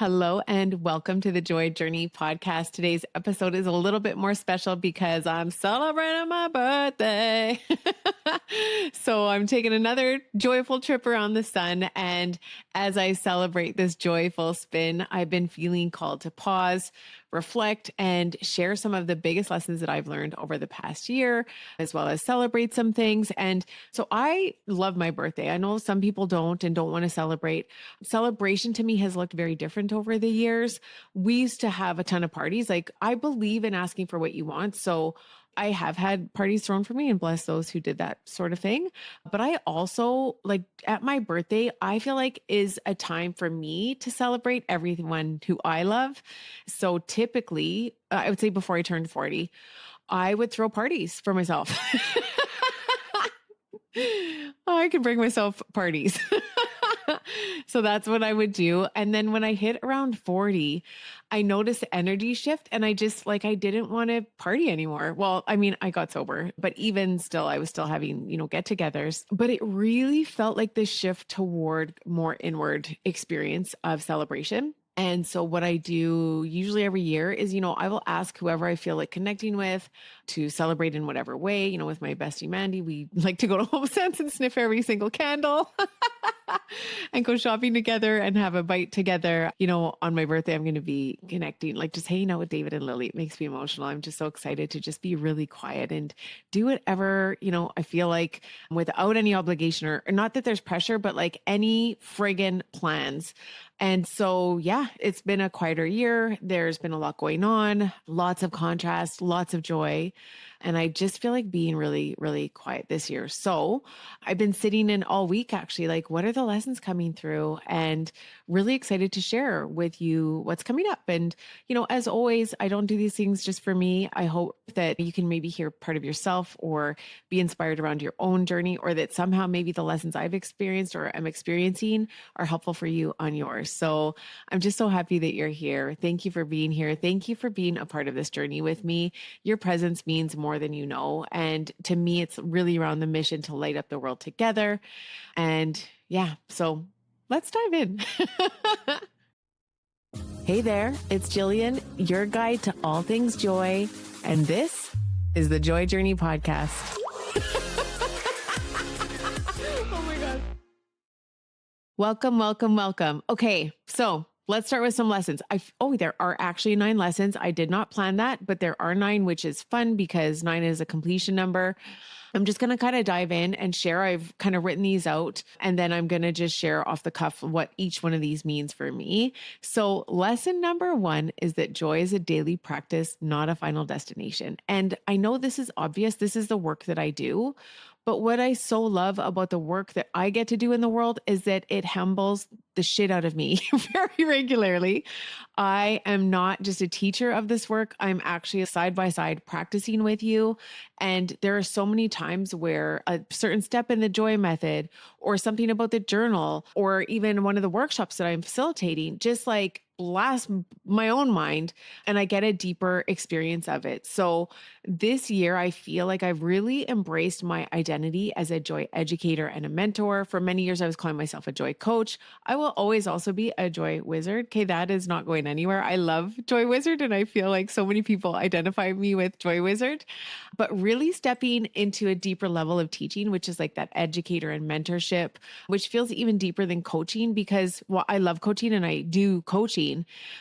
Hello and welcome to the Joy Journey podcast. Today's episode is a little bit more special because I'm celebrating my birthday. So I'm taking another joyful trip around the sun. And as I celebrate this joyful spin, I've been feeling called to pause, reflect, and share some of the biggest lessons that I've learned over the past year, as well as celebrate some things. And so I love my birthday. I know some people don't and don't want to celebrate. Celebration to me has looked very different over the years. We used to have a ton of parties. Like, I believe in asking for what you want. So I have had parties thrown for me and bless those who did that sort of thing. But I also like at my birthday, I feel like is a time for me to celebrate everyone who I love. So typically, I would say before I turned 40, I would throw parties for myself. I could bring myself parties. So that's what I would do. And then when I hit around 40, I noticed the energy shift and I just like, I didn't want to party anymore. Well, I mean, I got sober, but even still, I was still having, get togethers. But it really felt like this shift toward more inward experience of celebration. And so what I do usually every year is, I will ask whoever I feel like connecting with to celebrate in whatever way. With my bestie Mandy, we like to go to Home Sense and sniff every single candle and go shopping together and have a bite together. On my birthday, I'm going to be connecting, like just hanging out with David and Lily. It makes me emotional. I'm just so excited to just be really quiet and do whatever, I feel like without any obligation or not that there's pressure, but like any friggin' plans. And so, yeah, it's been a quieter year. There's been a lot going on, lots of contrast, lots of joy. And I just feel like being really, really quiet this year. So I've been sitting in all week, actually, like, what are the lessons coming through? And really excited to share with you what's coming up. And, as always, I don't do these things just for me. I hope that you can maybe hear part of yourself or be inspired around your own journey, or that somehow maybe the lessons I've experienced or am experiencing are helpful for you on yours. So I'm just so happy that you're here. Thank you for being here. Thank you for being a part of this journey with me. Your presence means more than you know. And to me, it's really around the mission to light up the world together. And yeah, so let's dive in. Hey there, it's Jillian, your guide to all things joy. And this is the Joy Journey Podcast. Oh my God. Welcome, welcome, welcome. Okay, so let's start with some lessons. There are actually 9 lessons. I did not plan that, but there are 9, which is fun because 9 is a completion number. I'm just going to kind of dive in and share. I've kind of written these out, and then I'm going to just share off the cuff what each one of these means for me. So lesson number 1 is that joy is a daily practice, not a final destination. And I know this is obvious. This is the work that I do. But what I so love about the work that I get to do in the world is that it humbles the shit out of me very regularly. I am not just a teacher of this work. I'm actually a side by side practicing with you. And there are so many times where a certain step in the joy method or something about the journal or even one of the workshops that I'm facilitating just like blast my own mind and I get a deeper experience of it. So this year, I feel like I've really embraced my identity as a joy educator and a mentor. For many years, I was calling myself a joy coach. I will always also be a joy wizard. Okay, that is not going anywhere. I love joy wizard and I feel like so many people identify me with joy wizard, but really stepping into a deeper level of teaching, which is like that educator and mentorship, which feels even deeper than coaching because I love coaching and I do coaching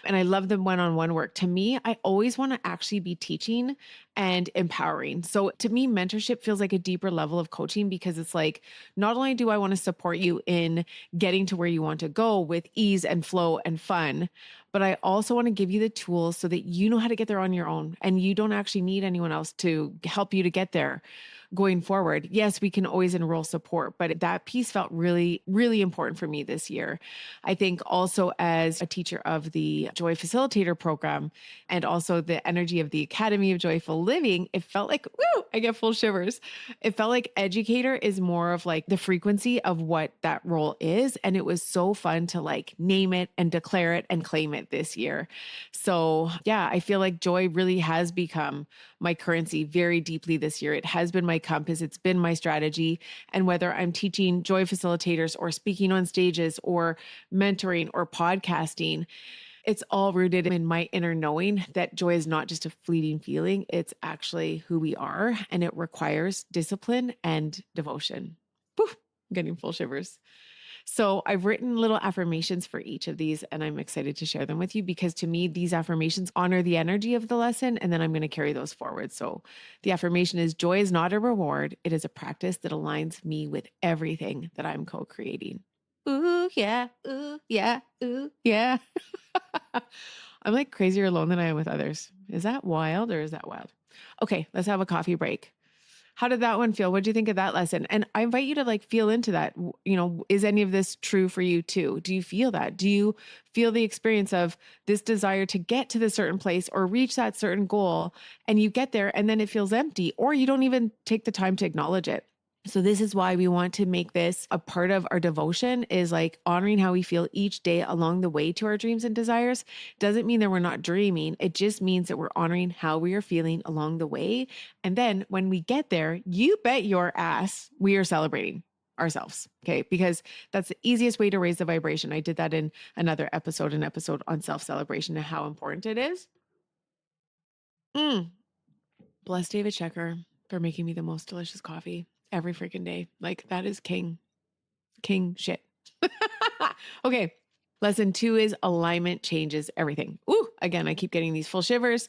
and I love the one-on-one work. To me, I always want to actually be teaching and empowering. So to me, mentorship feels like a deeper level of coaching because it's like, not only do I want to support you in getting to where you want to go with ease and flow and fun, but I also want to give you the tools so that you know how to get there on your own and you don't actually need anyone else to help you to get there going forward. Yes, we can always enroll support, but that piece felt really, really important for me this year. I think also as a teacher of the Joy Facilitator program and also the energy of the Academy of Joyful Living, it felt like, woo, I get full shivers. It felt like educator is more of like the frequency of what that role is. And it was so fun to like name it and declare it and claim it this year. So yeah, I feel like joy really has become my currency very deeply this year. It has been my compass. It's been my strategy. And whether I'm teaching joy facilitators or speaking on stages or mentoring or podcasting, It's all rooted in my inner knowing that joy is not just a fleeting feeling, it's actually who we are, and it requires discipline and devotion. Poof, I'm getting full shivers. So I've written little affirmations for each of these, and I'm excited to share them with you because to me, these affirmations honor the energy of the lesson, and then I'm going to carry those forward. So the affirmation is joy is not a reward, it is a practice that aligns me with everything that I'm co creating. Ooh, yeah, ooh, yeah, ooh, yeah. I'm like crazier alone than I am with others. Is that wild or is that wild? Okay, let's have a coffee break. How did that one feel? What do you think of that lesson? And I invite you to like feel into that. Is any of this true for you too? Do you feel that? Do you feel the experience of this desire to get to the certain place or reach that certain goal and you get there and then it feels empty or you don't even take the time to acknowledge it? So this is why we want to make this a part of our devotion is like honoring how we feel each day along the way to our dreams and desires. Doesn't mean that we're not dreaming. It just means that we're honoring how we are feeling along the way. And then when we get there, you bet your ass we are celebrating ourselves. Okay. Because that's the easiest way to raise the vibration. I did that in another episode, an episode on self-celebration and how important it is. Bless David Shecker for making me the most delicious coffee every freaking day. Like that is king shit. Okay. Lesson 2 is alignment changes everything. Ooh, again, I keep getting these full shivers.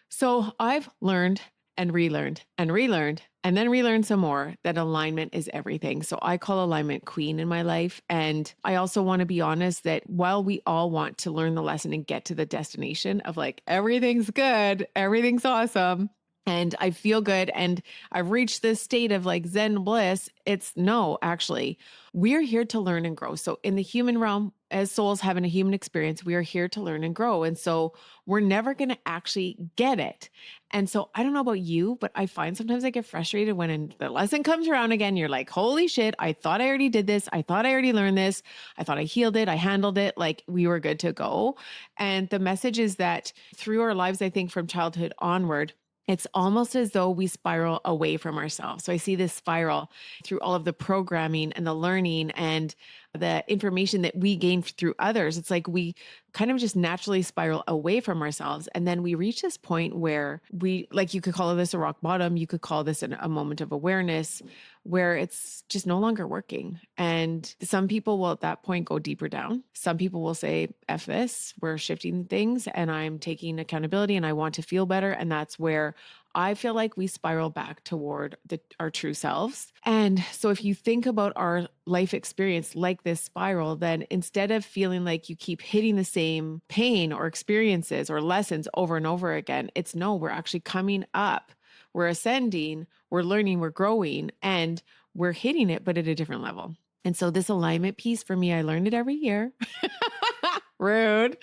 So I've learned and relearned and relearned and then relearned some more that alignment is everything. So I call alignment queen in my life. And I also want to be honest that while we all want to learn the lesson and get to the destination of like, everything's good, everything's awesome, and I feel good and I've reached this state of like Zen bliss. It's no, actually, we're here to learn and grow. So in the human realm, as souls having a human experience, we are here to learn and grow. And so we're never going to actually get it. And so I don't know about you, but I find sometimes I get frustrated when the lesson comes around again. You're like, holy shit, I thought I already did this. I thought I already learned this. I thought I healed it. I handled it. Like we were good to go. And the message is that through our lives, I think from childhood onward, it's almost as though we spiral away from ourselves. So I see this spiral through all of the programming and the learning and the information that we gain through others. It's like we kind of just naturally spiral away from ourselves. And then we reach this point where we, like, you could call this a rock bottom. You could call this a moment of awareness where it's just no longer working. And some people will at that point go deeper down. Some people will say, F this, we're shifting things and I'm taking accountability and I want to feel better. And that's where I feel like we spiral back toward our true selves. And so if you think about our life experience like this spiral, then instead of feeling like you keep hitting the same pain or experiences or lessons over and over again, it's no, we're actually coming up. We're ascending, we're learning, we're growing, and we're hitting it, but at a different level. And so this alignment piece for me, I learned it every year. Rude.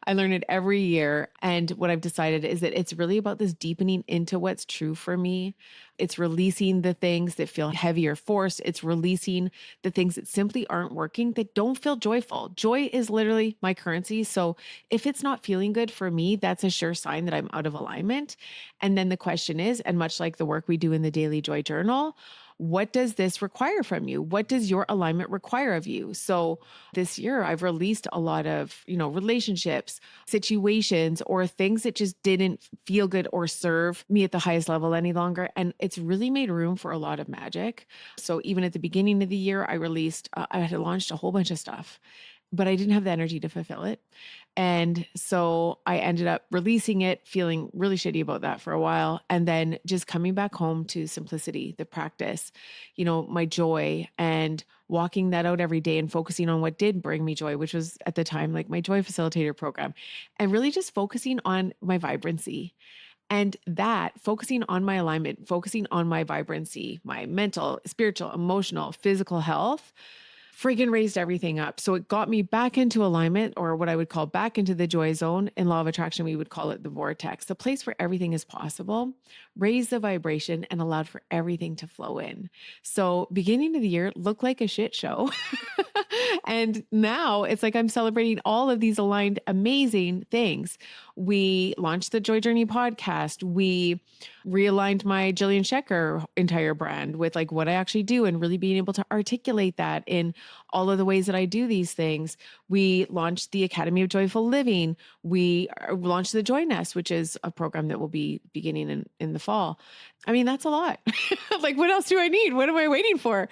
I learn it every year. And what I've decided is that it's really about this deepening into what's true for me. It's releasing the things that feel heavy or forced. It's releasing the things that simply aren't working, that don't feel joyful. Joy is literally my currency. So if it's not feeling good for me, that's a sure sign that I'm out of alignment. And then the question is, and much like the work we do in the Daily Joy Journal, what does this require from you? What does your alignment require of you? So this year I've released a lot of, relationships, situations, or things that just didn't feel good or serve me at the highest level any longer. And it's really made room for a lot of magic. So even at the beginning of the year, I had launched a whole bunch of stuff, but I didn't have the energy to fulfill it. And so I ended up releasing it, feeling really shitty about that for a while. And then just coming back home to simplicity, the practice, my joy, and walking that out every day and focusing on what did bring me joy, which was at the time like my joy facilitator program, and really just focusing on my vibrancy. And that focusing on my alignment, focusing on my vibrancy, my mental, spiritual, emotional, physical health friggin' raised everything up. So it got me back into alignment, or what I would call back into the joy zone. In law of attraction, we would call it the vortex, the place where everything is possible, raised the vibration and allowed for everything to flow in. So beginning of the year looked like a shit show. And now it's like I'm celebrating all of these aligned, amazing things. We launched the Joy Journey podcast. We realigned my Jillian Shecker entire brand with like what I actually do and really being able to articulate that in all of the ways that I do these things. We launched the Academy of Joyful Living. We launched the Joy Nest, which is a program that will be beginning in the fall. I mean, that's a lot. Like, what else do I need? What am I waiting for?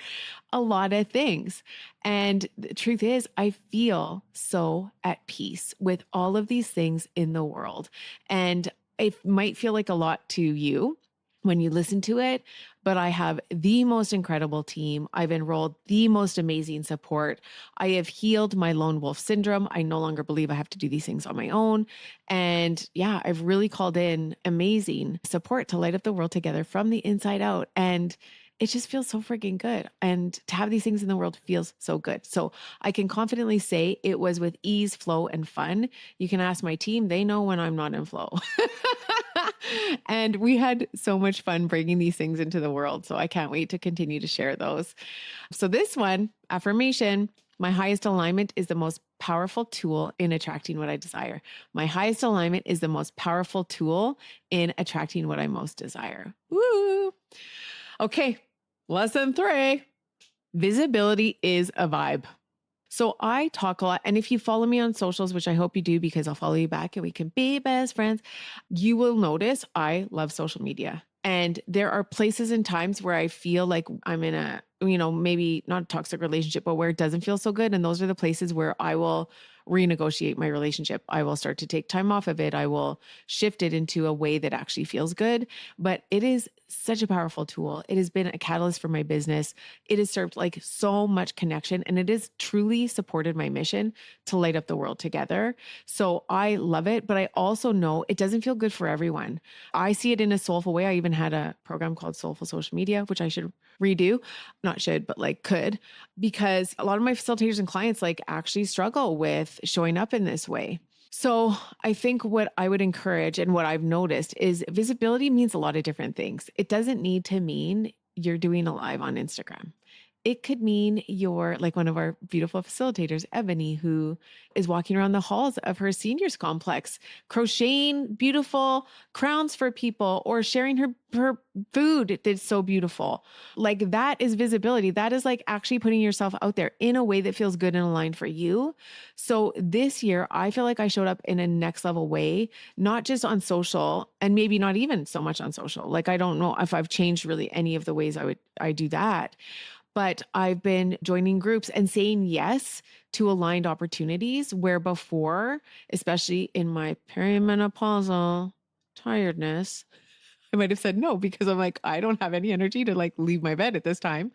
A lot of things. And the truth is, I feel so at peace with all of these things in the world. And it might feel like a lot to you when you listen to it, but I have the most incredible team. I've enrolled the most amazing support. I have healed my lone wolf syndrome. I no longer believe I have to do these things on my own. And yeah, I've really called in amazing support to light up the world together from the inside out. And it just feels so freaking good. And to have these things in the world feels so good. So I can confidently say it was with ease, flow, and fun. You can ask my team, they know when I'm not in flow. And we had so much fun bringing these things into the world. So I can't wait to continue to share those. So this one, affirmation, my highest alignment is the most powerful tool in attracting what I desire. My highest alignment is the most powerful tool in attracting what I most desire. Woo! Okay, lesson 3, visibility is a vibe. So I talk a lot. And if you follow me on socials, which I hope you do because I'll follow you back and we can be best friends, you will notice I love social media. And there are places and times where I feel like I'm in a, maybe not a toxic relationship, but where it doesn't feel so good. And those are the places where I will renegotiate my relationship. I will start to take time off of it. I will shift it into a way that actually feels good. But it is such a powerful tool. It has been a catalyst for my business. It has served like so much connection, and it has truly supported my mission to light up the world together. So I love it, but I also know it doesn't feel good for everyone. I see it in a soulful way. I even had a program called Soulful Social Media, which I should redo. Not should, but like could, because a lot of my facilitators and clients like actually struggle with showing up in this way. So I think what I would encourage and what I've noticed is visibility means a lot of different things. It doesn't need to mean you're doing a live on Instagram. It could mean you're like one of our beautiful facilitators, Ebony, who is walking around the halls of her seniors complex, crocheting beautiful crowns for people or sharing her food that's so beautiful. Like that is visibility. That is like actually putting yourself out there in a way that feels good and aligned for you. So this year, I feel like I showed up in a next level way, not just on social and maybe not even so much on social. Like I don't know if I've changed really any of the ways I do that. But I've been joining groups and saying yes to aligned opportunities where before, especially in my perimenopausal tiredness, I might have said no because I'm like, I don't have any energy to like leave my bed at this time.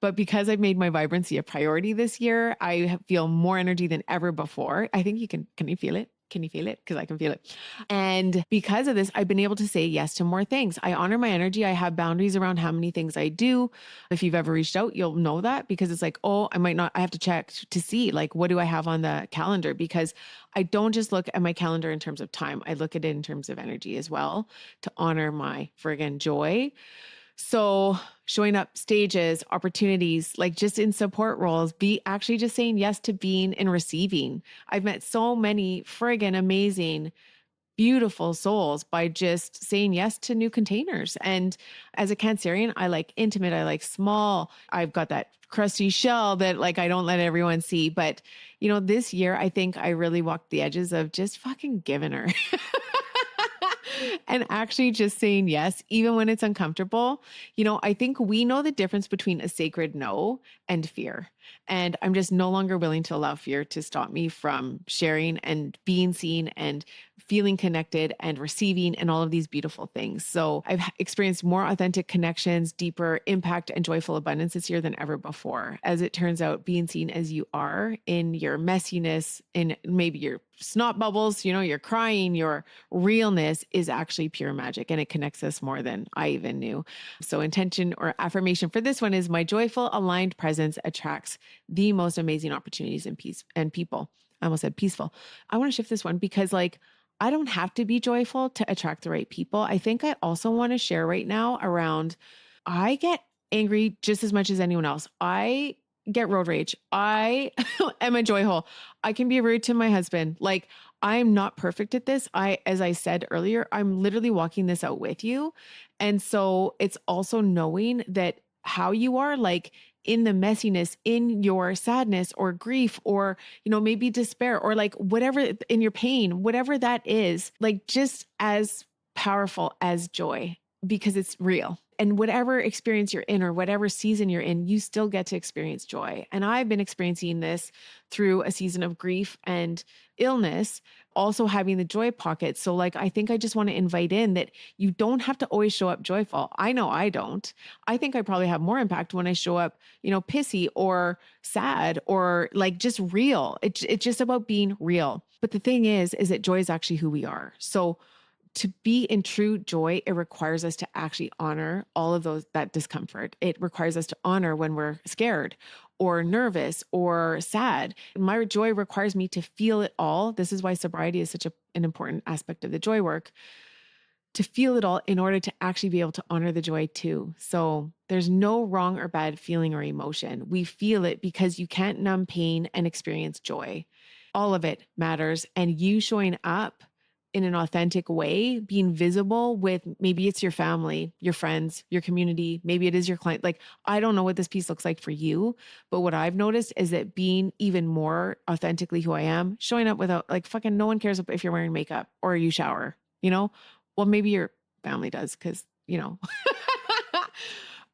But because I've made my vibrancy a priority this year, I feel more energy than ever before. I think can you feel it? Can you feel it? Because I can feel it. And because of this, I've been able to say yes to more things. I honor my energy. I have boundaries around how many things I do. If you've ever reached out, you'll know that because it's like, oh, I have to check to see like, what do I have on the calendar? Because I don't just look at my calendar in terms of time. I look at it in terms of energy as well to honor my friggin' joy. So showing up stages, opportunities, like just in support roles, be actually just saying yes to being and receiving. I've met so many friggin' amazing, beautiful souls by just saying yes to new containers. And as a Cancerian, I like intimate, I like small. I've got that crusty shell that like I don't let everyone see. But this year I think I really walked the edges of just fucking giving her. And actually just saying yes, even when it's uncomfortable. I think we know the difference between a sacred no and fear. And I'm just no longer willing to allow fear to stop me from sharing and being seen and feeling connected and receiving and all of these beautiful things. So I've experienced more authentic connections, deeper impact, and joyful abundance this year than ever before. As it turns out, being seen as you are in your messiness, in maybe your snot bubbles, your crying, your realness is actually pure magic, and it connects us more than I even knew. So intention or affirmation for this one is my joyful aligned presence attracts the most amazing opportunities and peace and people. I almost said peaceful. I want to shift this one because I don't have to be joyful to attract the right people. I think I also want to share right now around, I get angry just as much as anyone else. I get road rage. I am a joy hole. I can be rude to my husband. Like I'm not perfect at this. As I said earlier, I'm literally walking this out with you. And so it's also knowing that how you are, like in the messiness, in your sadness or grief, or, maybe despair, or like whatever in your pain, whatever that is, like just as powerful as joy because it's real. And whatever experience you're in or whatever season you're in, you still get to experience joy. And I've been experiencing this through a season of grief and illness, also having the joy pocket. So, like, I think I just want to invite in that you don't have to always show up joyful. I know I don't. I think I probably have more impact when I show up, pissy or sad or like just real. It's just about being real. But the thing is that joy is actually who we are. So, to be in true joy, it requires us to actually honor all of that discomfort. It requires us to honor when we're scared or nervous or sad. My joy requires me to feel it all. This is why sobriety is such an important aspect of the joy work, to feel it all in order to actually be able to honor the joy too. So there's no wrong or bad feeling or emotion. We feel it because you can't numb pain and experience joy. All of it matters. And you showing up in an authentic way, being visible with, maybe it's your family, your friends, your community, maybe it is your client. Like, I don't know what this piece looks like for you, but what I've noticed is that being even more authentically who I am, showing up without, like, fucking no one cares if you're wearing makeup or you shower, well, maybe your family does because,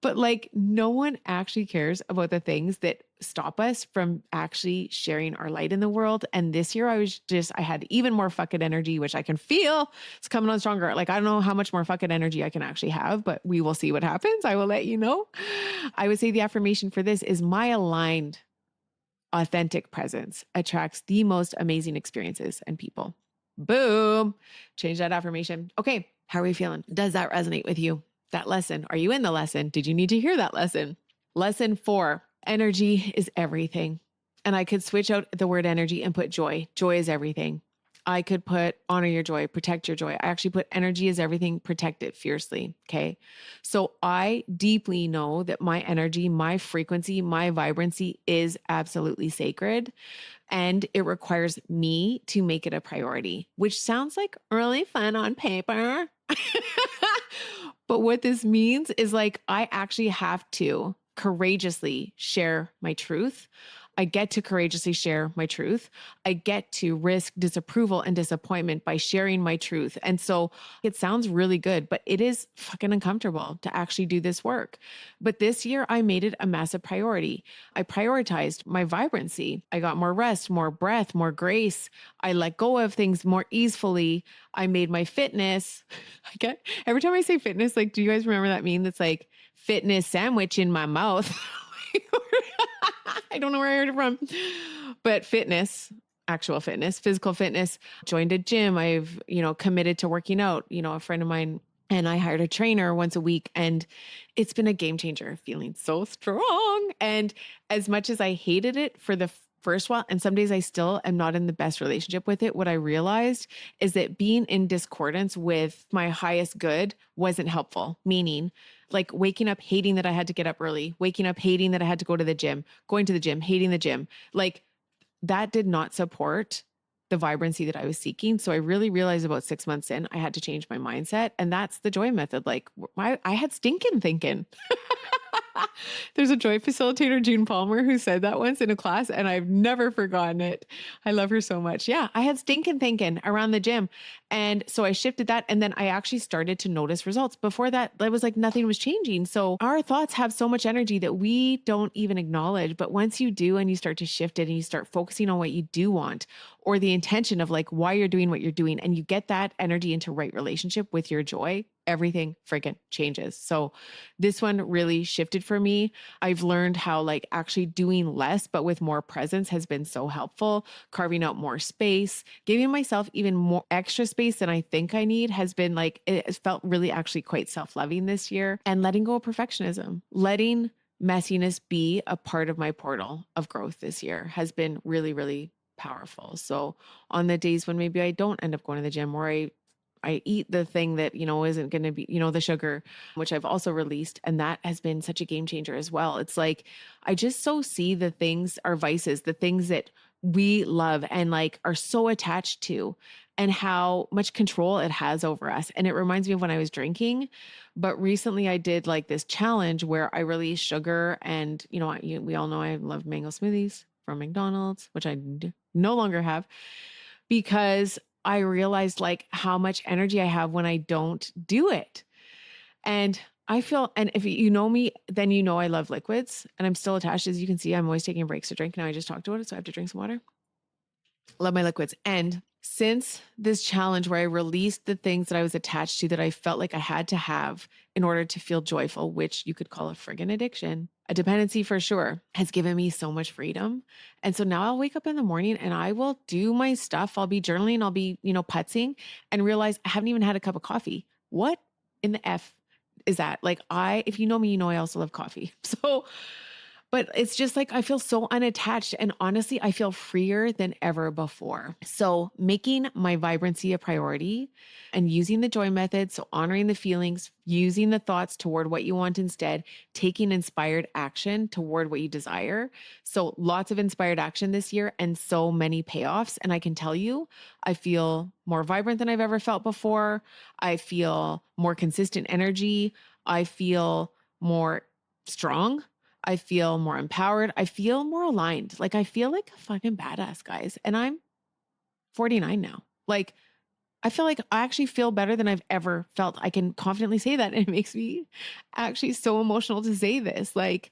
but like no one actually cares about the things that stop us from actually sharing our light in the world. And this year I had even more fucking energy, which I can feel it's coming on stronger. Like, I don't know how much more fucking energy I can actually have, but we will see what happens. I will let you know. I would say the affirmation for this is my aligned, authentic presence attracts the most amazing experiences and people. Boom. Change that affirmation. Okay. How are we feeling? Does that resonate with you? That lesson? Are you in the lesson? Did you need to hear that lesson? Lesson 4, energy is everything. And I could switch out the word energy and put joy. Joy is everything. I could put honor your joy, protect your joy. I actually put energy is everything, protect it fiercely. Okay. So I deeply know that my energy, my frequency, my vibrancy is absolutely sacred. And it requires me to make it a priority, which sounds like really fun on paper. But what this means is like, I actually have to courageously share my truth. I get to courageously share my truth. I get to risk disapproval and disappointment by sharing my truth. And so it sounds really good, but it is fucking uncomfortable to actually do this work. But this year I made it a massive priority. I prioritized my vibrancy. I got more rest, more breath, more grace. I let go of things more easily. I made my fitness. Every time I say fitness, like, do you guys remember that meme that's like fitness sandwich in my mouth? I don't know where I heard it from, but fitness, actual fitness, physical fitness, joined a gym. I've, committed to working out, a friend of mine and I hired a trainer once a week, and it's been a game changer, feeling so strong. And as much as I hated it for the first while, and some days I still am not in the best relationship with it, what I realized is that being in discordance with my highest good wasn't helpful. Meaning, like waking up hating that I had to get up early, waking up hating that I had to go to the gym, going to the gym, hating the gym. Like, that did not support the vibrancy that I was seeking. So I really realized about 6 months in, I had to change my mindset. And that's the joy method. Like, I had stinking thinking. There's a joy facilitator, June Palmer, who said that once in a class, and I've never forgotten it. I love her so much. Yeah, I had stinking thinking around the gym. And so I shifted that. And then I actually started to notice results. Before that, it was like nothing was changing. So our thoughts have so much energy that we don't even acknowledge. But once you do and you start to shift it and you start focusing on what you do want, or the intention of like why you're doing what you're doing, and you get that energy into right relationship with your joy, everything freaking changes. So this one really shifted for me. I've learned how like actually doing less, but with more presence has been so helpful. Carving out more space, giving myself even more extra space than I think I need has been like, it felt really actually quite self-loving this year. And letting go of perfectionism, letting messiness be a part of my portal of growth this year has been really, really powerful. So on the days when maybe I don't end up going to the gym, or I eat the thing that, isn't going to be, the sugar, which I've also released. And that has been such a game changer as well. It's like, I just so see the things are vices, the things that we love and like are so attached to, and how much control it has over us. And it reminds me of when I was drinking, but recently I did like this challenge where I released sugar, and we all know I love mango smoothies from McDonald's, which no longer have, because I realized like how much energy I have when I don't do it. And I feel, and if you know me, then you know I love liquids, and I'm still attached. As you can see, I'm always taking breaks to drink. Now I just talked about it, so I have to drink some water. Love my liquids. And since this challenge where I released the things that I was attached to that I felt like I had to have in order to feel joyful, which you could call a friggin' addiction, a dependency for sure, has given me so much freedom. And so now I'll wake up in the morning and I will do my stuff. I'll be journaling, I'll be, putzing, and realize I haven't even had a cup of coffee. What in the F is that? Like if you know me, you know I also love coffee. So but it's just like, I feel so unattached. And honestly, I feel freer than ever before. So making my vibrancy a priority and using the joy method. So honoring the feelings, using the thoughts toward what you want instead, taking inspired action toward what you desire. So lots of inspired action this year and so many payoffs. And I can tell you, I feel more vibrant than I've ever felt before. I feel more consistent energy. I feel more strong. I feel more empowered. I feel more aligned. Like I feel like a fucking badass, guys. And I'm 49 now. Like I feel like I actually feel better than I've ever felt. I can confidently say that. And it makes me actually so emotional to say this. Like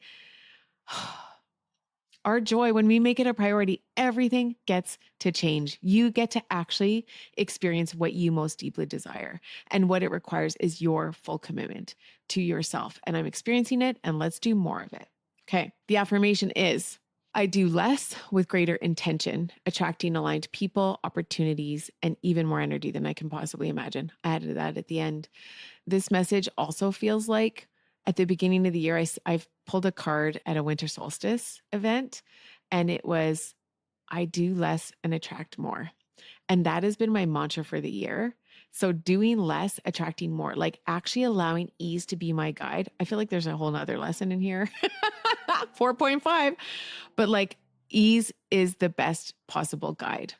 our joy, when we make it a priority, everything gets to change. You get to actually experience what you most deeply desire. And what it requires is your full commitment to yourself. And I'm experiencing it, and let's do more of it. Okay. The affirmation is, I do less with greater intention, attracting aligned people, opportunities, and even more energy than I can possibly imagine. I added that at the end. This message also feels like at the beginning of the year, I've pulled a card at a winter solstice event, and it was, I do less and attract more. And that has been my mantra for the year. So doing less, attracting more, like actually allowing ease to be my guide. I feel like there's a whole nother lesson in here. 4.5, but like ease is the best possible guide.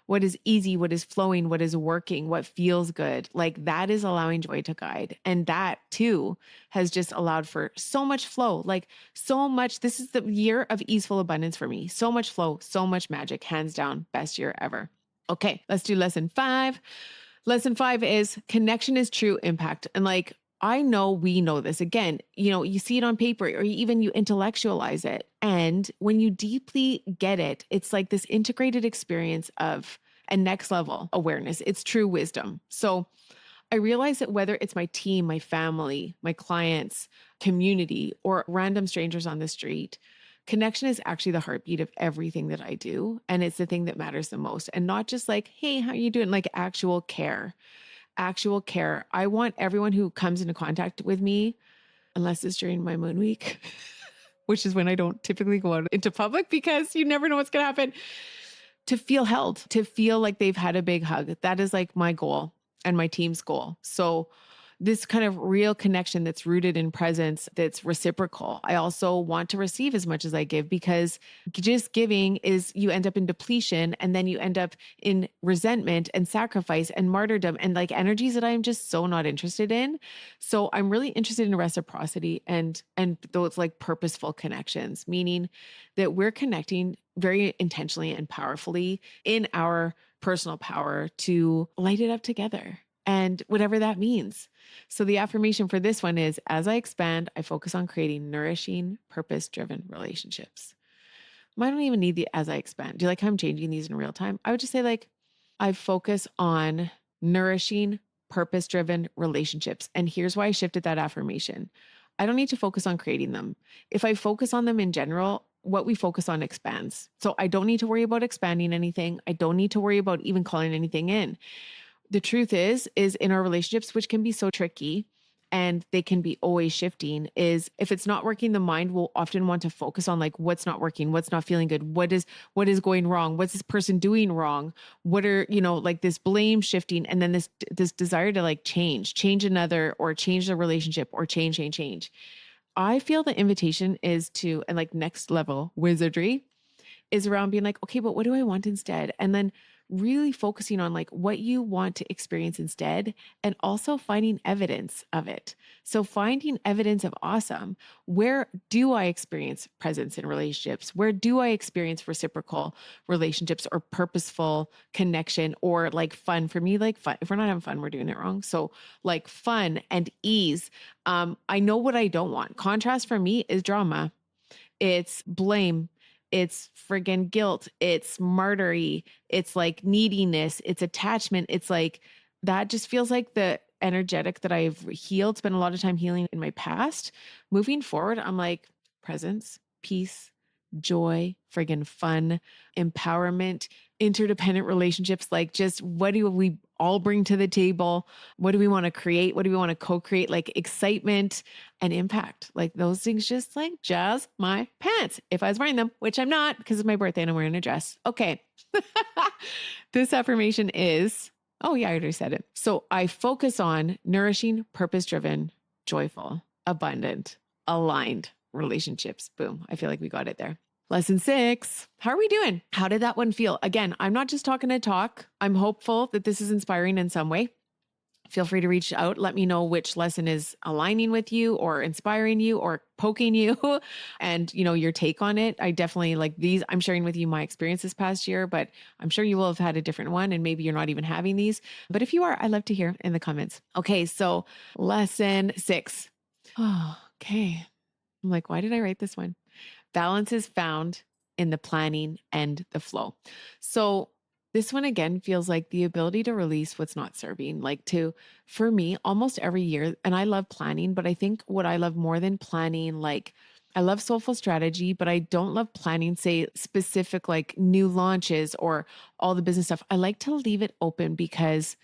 What is easy, what is flowing, what is working, what feels good, like that is allowing joy to guide. And that too has just allowed for so much flow, like so much. This is the year of easeful abundance for me. So much flow, so much magic, hands down, best year ever. Okay, let's do lesson 5. Lesson 5 is connection is true impact. And like, I know we know this. Again, you see it on paper or even you intellectualize it. And when you deeply get it, it's like this integrated experience of a next level awareness. It's true wisdom. So I realize that whether it's my team, my family, my clients, community, or random strangers on the street, connection is actually the heartbeat of everything that I do. And it's the thing that matters the most. And not just like, hey, how are you doing? Like actual care. Actual care. I want everyone who comes into contact with me, unless it's during my moon week, which is when I don't typically go out into public because you never know what's going to happen, to feel held, to feel like they've had a big hug. That is like my goal and my team's goal. So this kind of real connection that's rooted in presence, that's reciprocal. I also want to receive as much as I give, because just giving is, you end up in depletion, and then you end up in resentment and sacrifice and martyrdom and like energies that I'm just so not interested in. So I'm really interested in reciprocity and those like purposeful connections, meaning that we're connecting very intentionally and powerfully in our personal power to light it up together. And whatever that means. So the affirmation for this one is, as I expand, I focus on creating nourishing, purpose-driven relationships. I don't even need the as I expand. Do you like how I'm changing these in real time? I would just say like, I focus on nourishing, purpose-driven relationships. And here's why I shifted that affirmation. I don't need to focus on creating them. If I focus on them in general, what we focus on expands. So I don't need to worry about expanding anything. I don't need to worry about even calling anything in. The truth is in our relationships, which can be so tricky and they can be always shifting, is if it's not working, the mind will often want to focus on like, what's not working, what's not feeling good, what is going wrong, what's this person doing wrong, what are, like this blame shifting, and then this desire to like change another, or change the relationship, or change. I feel the invitation is to, and like next level wizardry, is around being like, okay, but what do I want instead? And then really focusing on like what you want to experience instead and also finding evidence of it. So finding evidence of awesome. Where do I experience presence in relationships? Where do I experience reciprocal relationships or purposeful connection or like fun? For me, like fun. If we're not having fun, we're doing it wrong. So like fun and ease. I know what I don't want. Contrast for me is drama. It's blame. It's friggin' guilt. It's martyry. It's like neediness. It's attachment. It's like that just feels like the energetic that I've healed, spent a lot of time healing in my past. Moving forward, I'm like presence, peace, joy, friggin' fun, empowerment, interdependent relationships. Like, just what do we all bring to the table? What do we want to create? What do we want to co create? Like, excitement and impact. Like, those things just like jazz my pants if I was wearing them, which I'm not because it's my birthday and I'm wearing a dress. Okay. This affirmation is, oh, yeah, I already said it. So I focus on nourishing, purpose driven, joyful, abundant, aligned relationships. Boom. I feel like we got it there. Lesson 6. How are we doing? How did that one feel? Again, I'm not just talking to talk. I'm hopeful that this is inspiring in some way. Feel free to reach out. Let me know which lesson is aligning with you or inspiring you or poking you and, your take on it. I definitely like these. I'm sharing with you my experience this past year, but I'm sure you will have had a different one and maybe you're not even having these. But if you are, I'd love to hear in the comments. Okay. So lesson 6. Oh, okay. I'm like, why did I write this one? Balance is found in the planning and the flow. So this one again feels like the ability to release what's not serving, for me, almost every year. And I love planning, but I think what I love more than planning, like I love soulful strategy, but I don't love planning, say specific like new launches or all the business stuff. I like to leave it open because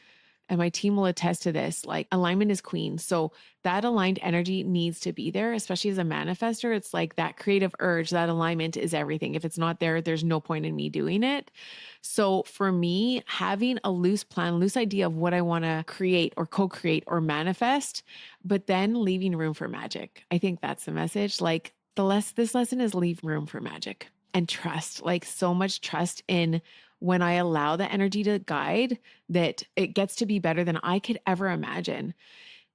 and my team will attest to this, like alignment is queen. So that aligned energy needs to be there, especially as a manifester. It's like that creative urge, that alignment is everything. If it's not there, there's no point in me doing it. So for me, having a loose plan, loose idea of what I want to create or co-create or manifest, but then leaving room for magic. I think that's the message. Like this lesson is leave room for magic and trust, like so much trust in when I allow the energy to guide that it gets to be better than I could ever imagine.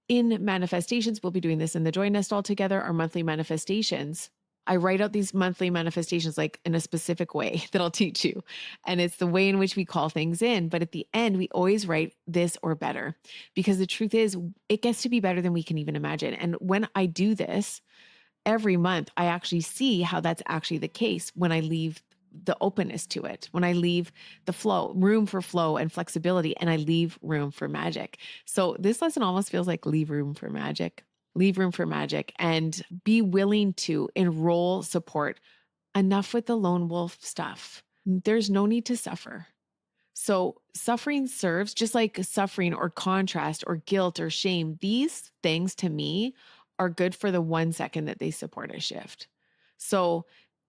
In manifestations, we'll be doing this in the Joy Nest all together, our monthly manifestations. I write out these monthly manifestations like in a specific way that I'll teach you. And it's the way in which we call things in. But at the end, we always write this or better because the truth is it gets to be better than we can even imagine. And when I do this every month, I actually see how that's actually the case when I leave the openness to it, when I leave the room for flow and flexibility, and I leave room for magic. So this lesson almost feels like leave room for magic, and be willing to enroll support. Enough with the lone wolf stuff. There's no need to suffer. So suffering serves, just like suffering or contrast or guilt or shame, these things to me are good for the 1 second that they support a shift. So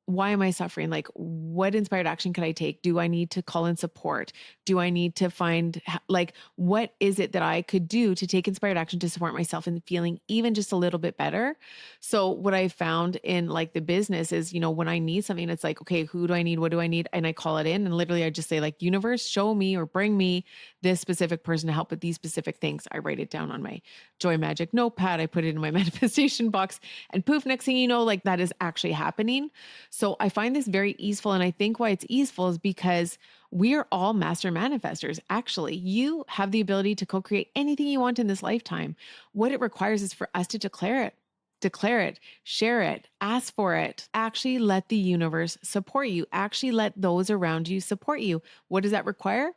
why am I suffering? Like, what inspired action could I take? Do I need to call in support? Do I need to find, like, what is it that I could do to take inspired action to support myself in feeling even just a little bit better? So what I found in like the business is, when I need something, it's like, okay, who do I need? What do I need? And I call it in and literally I just say like, universe, show me or bring me this specific person to help with these specific things. I write it down on my Joy Magic notepad. I put it in my manifestation box and poof, next thing you know, like that is actually happening. So I find this very easeful. And I think why it's easeful is because we are all master manifestors. Actually, you have the ability to co-create anything you want in this lifetime. What it requires is for us to declare it, share it, ask for it, actually let the universe support you, actually let those around you support you. What does that require?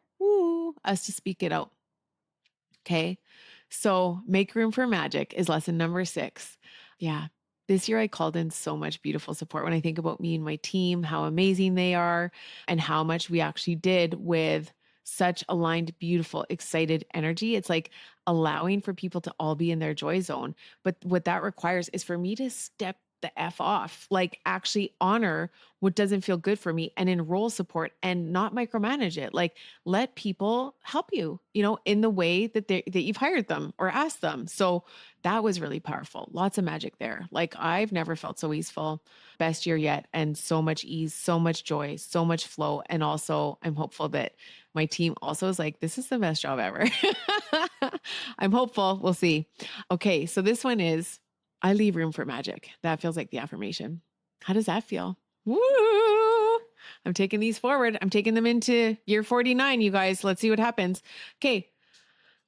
Us to speak it out. Okay. So make room for magic is lesson number 6. Yeah. This year I called in so much beautiful support when I think about me and my team, how amazing they are, and how much we actually did with such aligned, beautiful, excited energy. It's like allowing for people to all be in their joy zone. But what that requires is for me to step the F off, like actually honor what doesn't feel good for me and enroll support and not micromanage it. Like let people help you, in the way that you've hired them or asked them. So that was really powerful. Lots of magic there. Like I've never felt so easeful. Best year yet. And so much ease, so much joy, so much flow. And also I'm hopeful that my team also is like, this is the best job ever. I'm hopeful. We'll see. Okay. So this one is, I leave room for magic. That feels like the affirmation. How does that feel? Woo! I'm taking these forward. I'm taking them into year 49, you guys. Let's see what happens. Okay.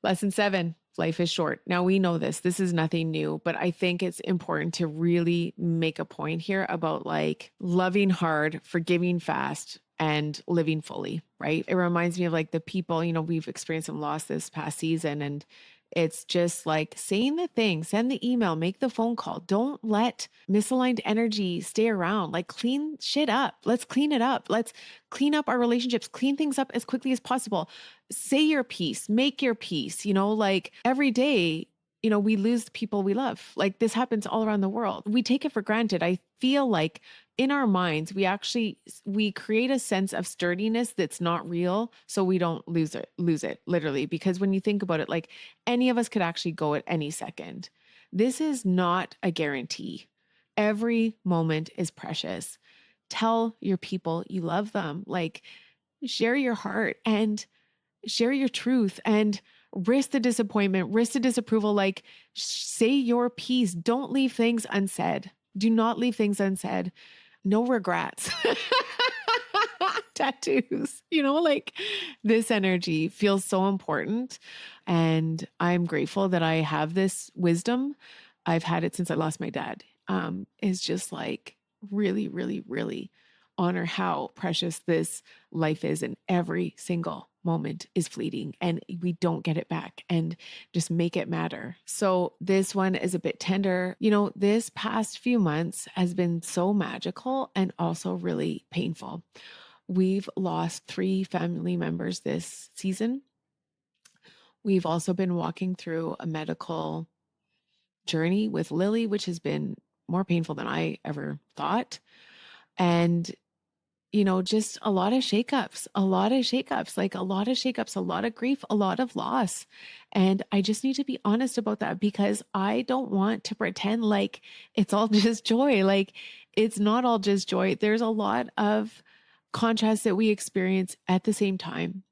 Lesson 7, life is short. Now we know this. This is nothing new, but I think it's important to really make a point here about like loving hard, forgiving fast, and living fully, right? It reminds me of like the people, we've experienced some loss this past season, and it's just like saying the thing, send the email, make the phone call. Don't let misaligned energy stay around. Like clean shit up. Let's clean it up. Let's clean up our relationships, clean things up as quickly as possible. Say your piece, make your peace, like every day, we lose the people we love. Like this happens all around the world. We take it for granted. I feel like in our minds, we create a sense of sturdiness that's not real. So we don't lose it literally. Because when you think about it, like any of us could actually go at any second. This is not a guarantee. Every moment is precious. Tell your people you love them. Like share your heart and share your truth and risk the disappointment, risk the disapproval. Like say your piece. Don't leave things unsaid. Do not leave things unsaid. No regrets. Tattoos, like this energy feels so important. And I'm grateful that I have this wisdom. I've had it since I lost my dad. Is just like really, really, really honor how precious this life is, and every single moment is fleeting and we don't get it back, and just make it matter. So this one is a bit tender. This past few months has been so magical and also really painful. We've lost 3 family members this season. We've also been walking through a medical journey with Lily, which has been more painful than I ever thought. And just a lot of shakeups, like a lot of shakeups, a lot of grief, a lot of loss. And I just need to be honest about that, because I don't want to pretend like it's all just joy. Like it's not all just joy. There's a lot of contrast that we experience at the same time.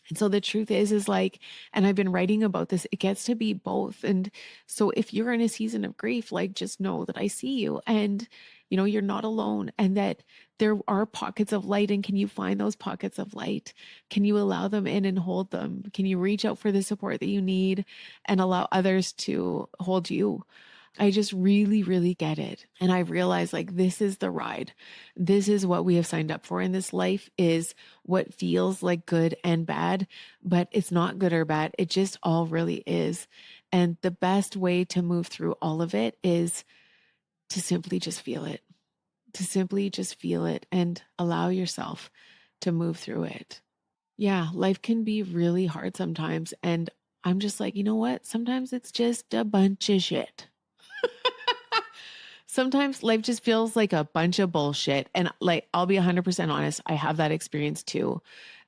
And so the truth is like, and I've been writing about this, it gets to be both. And so if you're in a season of grief, like just know that I see you, and you're not alone, and that there are pockets of light. And can you find those pockets of light? Can you allow them in and hold them? Can you reach out for the support that you need and allow others to hold you? I just really, really get it. And I realize like this is the ride. This is what we have signed up for in this life, is what feels like good and bad, but it's not good or bad. It just all really is. And the best way to move through all of it is to simply just feel it, and allow yourself to move through it. Yeah, life can be really hard sometimes. And I'm just like, you know what? Sometimes it's just a bunch of shit. Sometimes life just feels like a bunch of bullshit. And like, I'll be 100% honest, I have that experience too.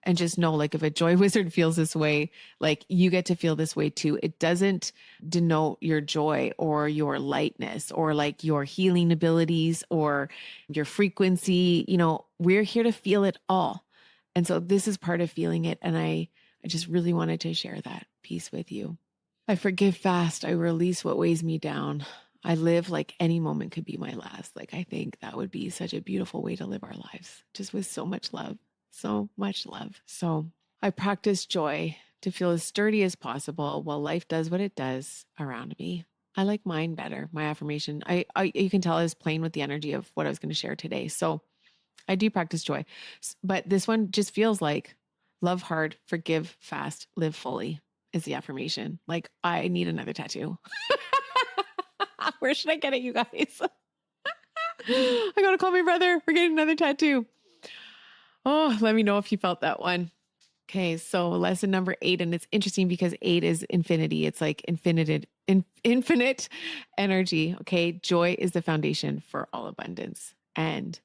And just know, like, if a joy wizard feels this way, like you get to feel this way too. It doesn't denote your joy or your lightness or like your healing abilities or your frequency. We're here to feel it all. And so this is part of feeling it. And I just really wanted to share that piece with you. I forgive fast. I release what weighs me down. I live like any moment could be my last. Like, I think that would be such a beautiful way to live our lives, just with so much love, so much love. So I practice joy to feel as sturdy as possible while life does what it does around me. I like mine better. My affirmation, you can tell I was playing with the energy of what I was going to share today. So I do practice joy, but this one just feels like love hard, forgive fast, live fully is the affirmation. Like I need another tattoo. Where should I get it, you guys? I gotta call my brother. We're getting another tattoo. Oh, let me know if you felt that one. Okay, so lesson number 8, and it's interesting because 8 is infinity. It's like infinite energy. Okay, joy is the foundation for all abundance. And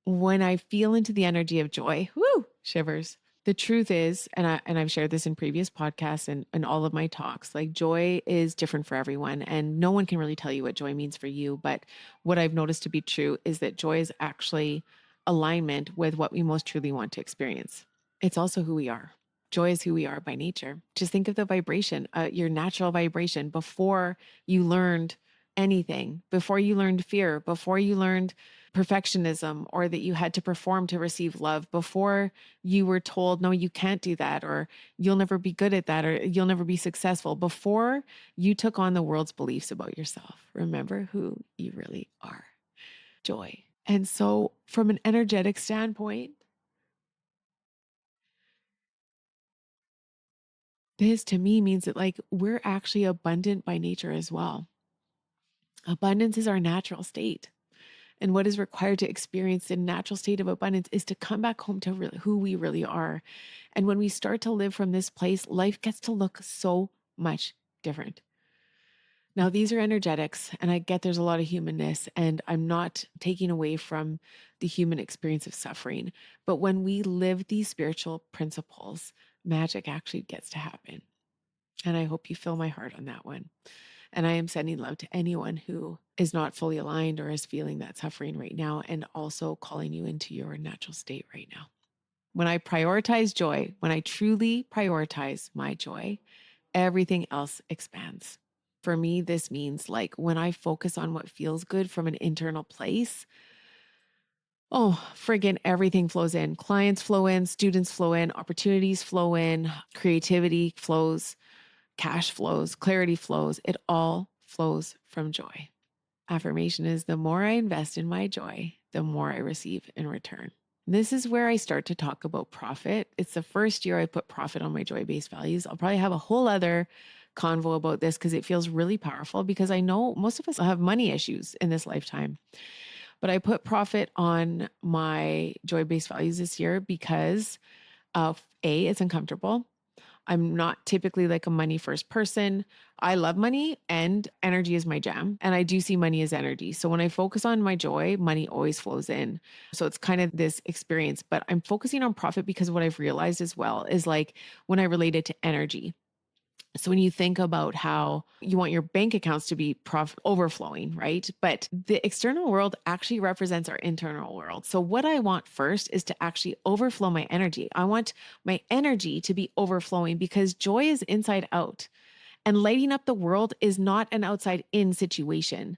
when I feel into the energy of joy, whoo, shivers. The truth is, I've shared this in previous podcasts and all of my talks, like joy is different for everyone. And no one can really tell you what joy means for you. But what I've noticed to be true is that joy is actually alignment with what we most truly want to experience. It's also who we are. Joy is who we are by nature. Just think of the vibration, your natural vibration before you learned anything, before you learned fear, before you learned perfectionism, or that you had to perform to receive love, before you were told, no, you can't do that, or you'll never be good at that, or you'll never be successful, before you took on the world's beliefs about yourself. Remember who you really are. Joy. And so, from an energetic standpoint, this to me means that like we're actually abundant by nature as well. Abundance is our natural state. And what is required to experience the natural state of abundance is to come back home to who we really are. And when we start to live from this place, life gets to look so much different. Now, these are energetics, and I get there's a lot of humanness, and I'm not taking away from the human experience of suffering. But when we live these spiritual principles, magic actually gets to happen. And I hope you feel my heart on that one. And I am sending love to anyone who is not fully aligned or is feeling that suffering right now, and also calling you into your natural state right now. When I prioritize joy, when I truly prioritize my joy, everything else expands. For me, this means like when I focus on what feels good from an internal place, oh, friggin' everything flows in. Clients flow in, students flow in, opportunities flow in, creativity flows, cash flows, clarity flows. It all flows from joy. Affirmation is the more I invest in my joy, the more I receive in return. This is where I start to talk about profit. It's the first year I put profit on my joy based values. I'll probably have a whole other convo about this because it feels really powerful, because I know most of us have money issues in this lifetime. But I put profit on my joy based values this year because of A, it's uncomfortable. I'm not typically like a money first person. I love money and energy is my jam. And I do see money as energy. So when I focus on my joy, money always flows in. So it's kind of this experience, but I'm focusing on profit because what I've realized as well is like when I relate it to energy. So when you think about how you want your bank accounts to be overflowing, right? But the external world actually represents our internal world. So what I want first is to actually overflow my energy. I want my energy to be overflowing because joy is inside out. And lighting up the world is not an outside in situation.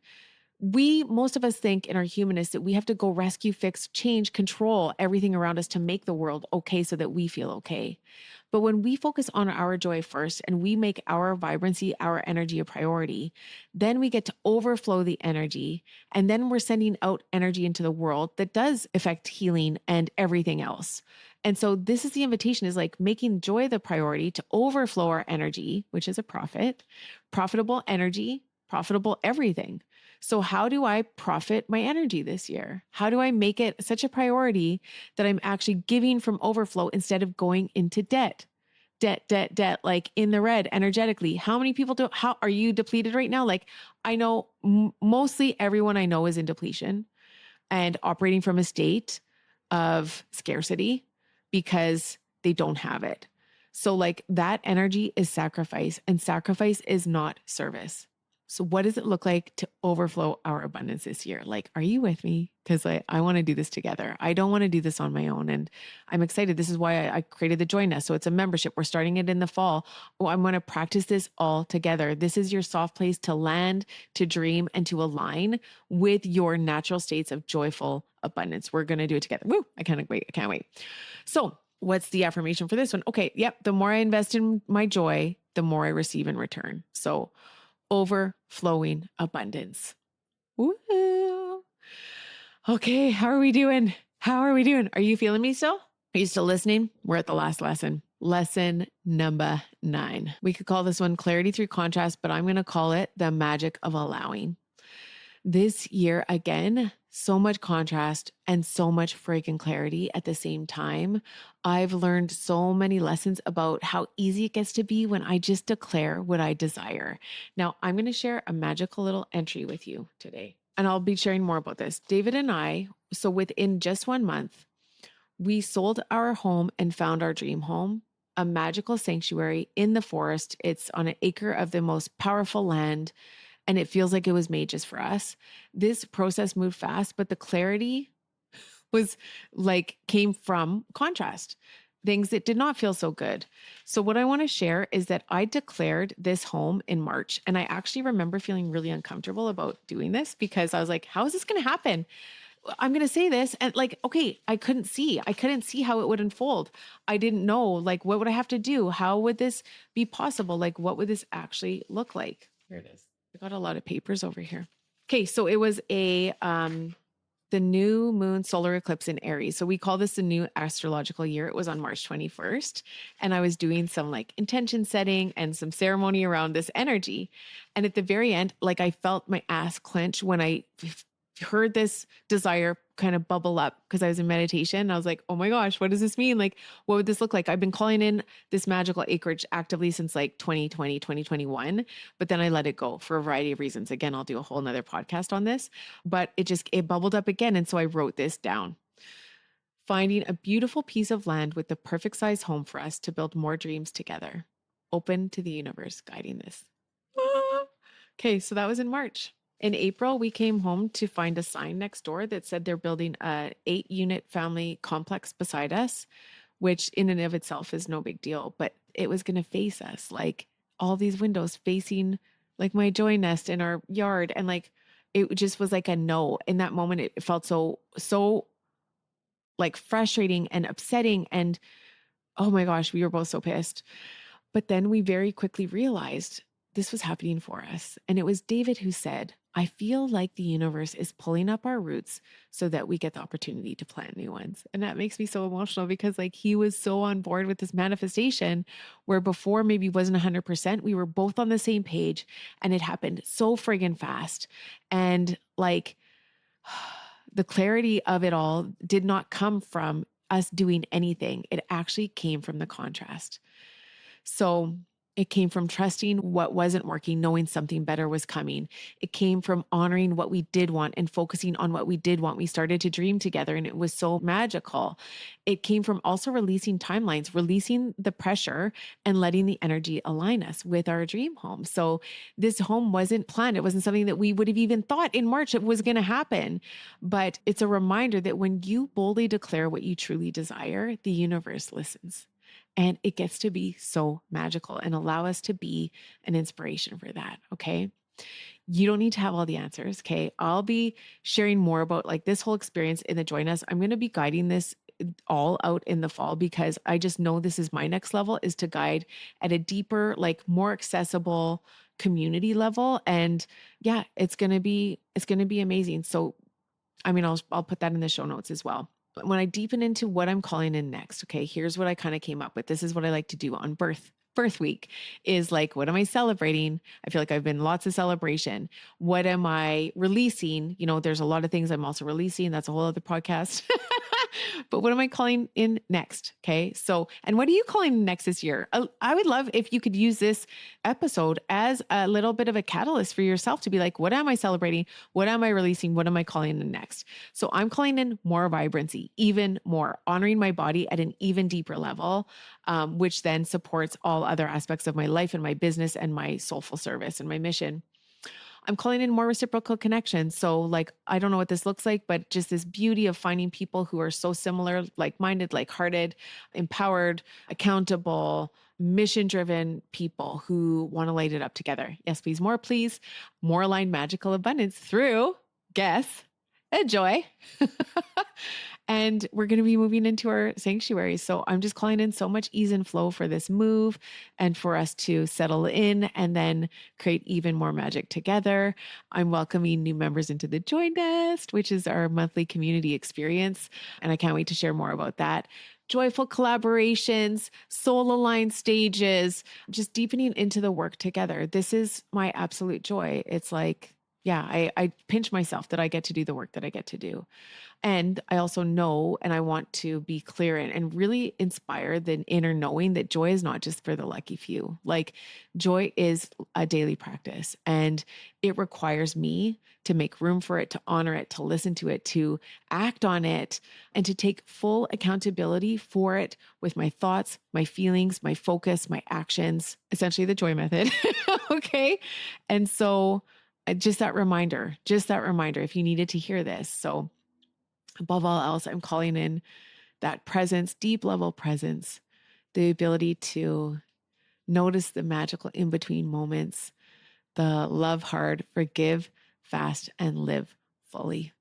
Most of us think in our humanness that we have to go rescue, fix, change, control everything around us to make the world okay so that we feel okay. But when we focus on our joy first and we make our vibrancy, our energy a priority, then we get to overflow the energy. And then we're sending out energy into the world that does affect healing and everything else. And so this is the invitation, is like making joy the priority to overflow our energy, which is a profitable energy, profitable everything. So how do I profit my energy this year? How do I make it such a priority that I'm actually giving from overflow instead of going into debt? Debt, like in the red energetically. How many people how are you depleted right now? Like I know mostly everyone I know is in depletion and operating from a state of scarcity because they don't have it. So like that energy is sacrifice, and sacrifice is not service. So what does it look like to overflow our abundance this year? Like, are you with me? Because I want to do this together. I don't want to do this on my own. And I'm excited. This is why I created the Joy Nest. So it's a membership. We're starting it in the fall. Oh, I'm going to practice this all together. This is your soft place to land, to dream, and to align with your natural states of joyful abundance. We're going to do it together. Woo! I can't wait. I can't wait. So what's the affirmation for this one? Okay. Yep. The more I invest in my joy, the more I receive in return. So overflowing abundance. Woo. Okay, how are we doing? How are we doing? Are you feeling me still? Are you still listening? We're at the last lesson. Lesson number 9. We could call this one clarity through contrast, but I'm going to call it the magic of allowing. This year, again, so much contrast and so much freaking clarity at the same time. I've learned so many lessons about how easy it gets to be when I just declare what I desire. Now, I'm going to share a magical little entry with you today, and I'll be sharing more about this. David and I, so within just 1 month, we sold our home and found our dream home, a magical sanctuary in the forest. It's on an acre of the most powerful land, and it feels like it was made just for us. This process moved fast, but the clarity was like came from contrast, things that did not feel so good. So, what I want to share is that I declared this home in March, and I actually remember feeling really uncomfortable about doing this because I was like, how is this going to happen? I'm going to say this. And like, okay, I couldn't see how it would unfold. I didn't know, like, what would I have to do? How would this be possible? Like, what would this actually look like? Here it is. I got a lot of papers over here. Okay, so it was the new moon solar eclipse in Aries. So we call this the new astrological year. It was on March 21st. And I was doing some like intention setting and some ceremony around this energy. And at the very end, like I felt my ass clench when I heard this desire kind of bubble up because I was in meditation. I was like, oh my gosh, what does this mean? Like, what would this look like? I've been calling in this magical acreage actively since like 2020, 2021, but then I let it go for a variety of reasons. Again, I'll do a whole nother podcast on this, but it bubbled up again. And so I wrote this down. Finding a beautiful piece of land with the perfect size home for us to build more dreams together. Open to the universe guiding this. Okay, so that was in March. In April, we came home to find a sign next door that said they're building a 8-unit family complex beside us, which in and of itself is no big deal, but it was going to face us, like all these windows facing like my joy nest in our yard. And like, it just was like a no. In that moment, it felt so like frustrating and upsetting. And oh my gosh, we were both so pissed. But then we very quickly realized this was happening for us. And it was David who said, I feel like the universe is pulling up our roots so that we get the opportunity to plant new ones. And that makes me so emotional because like he was so on board with this manifestation where before maybe wasn't 100%, we were both on the same page and it happened so friggin' fast. And like the clarity of it all did not come from us doing anything. It actually came from the contrast. So it came from trusting what wasn't working, knowing something better was coming. It came from honoring what we did want and focusing on what we did want. We started to dream together and it was so magical. It came from also releasing timelines, releasing the pressure and letting the energy align us with our dream home. So this home wasn't planned. It wasn't something that we would have even thought in March it was going to happen. But it's a reminder that when you boldly declare what you truly desire, the universe listens. And it gets to be so magical and allow us to be an inspiration for that. Okay. You don't need to have all the answers. Okay. I'll be sharing more about like this whole experience in the Join Us. I'm going to be guiding this all out in the fall because I just know this is my next level is to guide at a deeper, like more accessible community level. And yeah, it's going to be amazing. So I mean, I'll put that in the show notes as well. But when I deepen into what I'm calling in next, okay, here's what I kind of came up with. This is what I like to do on birth week is like, what am I celebrating? I feel like I've been lots of celebration. What am I releasing? You know, there's a lot of things I'm also releasing. That's a whole other podcast. But what am I calling in next? Okay. So, and what are you calling next this year? I would love if you could use this episode as a little bit of a catalyst for yourself to be like, what am I celebrating? What am I releasing? What am I calling in next? So I'm calling in more vibrancy, even more, honoring my body at an even deeper level, which then supports all other aspects of my life and my business and my soulful service and my mission. I'm calling in more reciprocal connections. So, like, I don't know what this looks like, but just this beauty of finding people who are so similar, like minded, like hearted, empowered, accountable, mission driven people who want to light it up together. Yes, please. More aligned magical abundance through, guess, a joy. And we're going to be moving into our sanctuary. So I'm just calling in so much ease and flow for this move and for us to settle in and then create even more magic together. I'm welcoming new members into the Joy Nest, which is our monthly community experience. And I can't wait to share more about that. Joyful collaborations, soul aligned stages, just deepening into the work together. This is my absolute joy. It's like, Yeah, I pinch myself that I get to do the work that I get to do. And I also know, and I want to be clear and really inspire the inner knowing that joy is not just for the lucky few. Like, joy is a daily practice, and it requires me to make room for it, to honor it, to listen to it, to act on it, and to take full accountability for it with my thoughts, my feelings, my focus, my actions, essentially the joy method. Okay. And so, just that reminder, if you needed to hear this. So, above all else, I'm calling in that presence, deep level presence, the ability to notice the magical in between moments, the love hard, forgive fast, and live fully.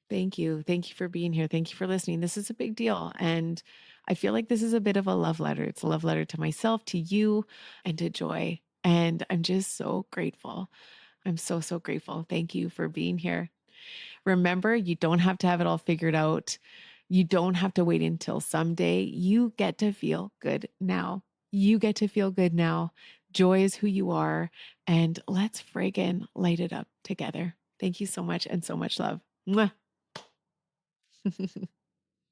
Thank you. Thank you for being here. Thank you for listening. This is a big deal. And I feel like this is a bit of a love letter. It's a love letter to myself, to you, and to Joy. And I'm just so grateful. I'm so, so grateful. Thank you for being here. Remember, you don't have to have it all figured out. You don't have to wait until someday. You get to feel good now. You get to feel good now. Joy is who you are. And let's friggin' light it up together. Thank you so much and so much love. Mwah.